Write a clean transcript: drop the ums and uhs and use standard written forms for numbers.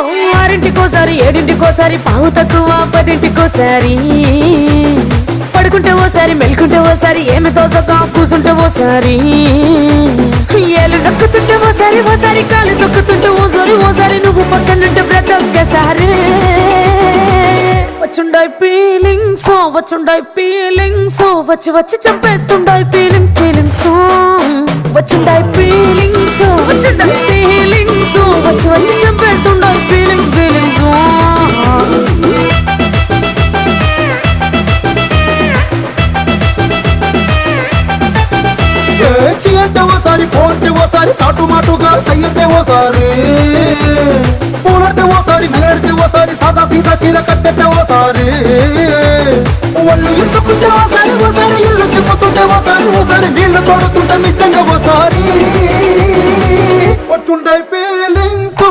6ంటికోసారి 7ంటికోసారి పావు తక్కువ 10ంటికోసారి పడుకుంటే ఓసారి మెల్కుంటే ఓసారి ఏమి తోసక కూసుంటే ఓసారి ఏళ్ళు నొక్కుతుంటే ఓసారి కాలు తొక్కుతుంటే ఓసారి నువ్వు పక్కనుంటే ప్రతొక్కసారి వచ్చుండాయి ఫీలింగ్స్ వచ్చి చంపేస్తుండాయి ఫీలింగ్స్ వచ్చుండాయి ఫీలింగ్స్ వచ్చి చంపేస్తుండాయి ఫీలింగ్స్ అంటే ఓసారి పోతే ఓసారి చాటు మాటుగా సయ్యతే ఓసారి పూలడితే ఓసారి మెలడితే ఓసారి సాదా సీదా చీర కట్టెతే ఓసారి ఒళ్ళు ఇసుకుంటే ఓసారి ఇల్లు చెప్పుతుంటే ఓసారి నీళ్లు తోడుతుంటే నిజంగా ఓసారి వచ్చుండాయి ఫీలింగ్స్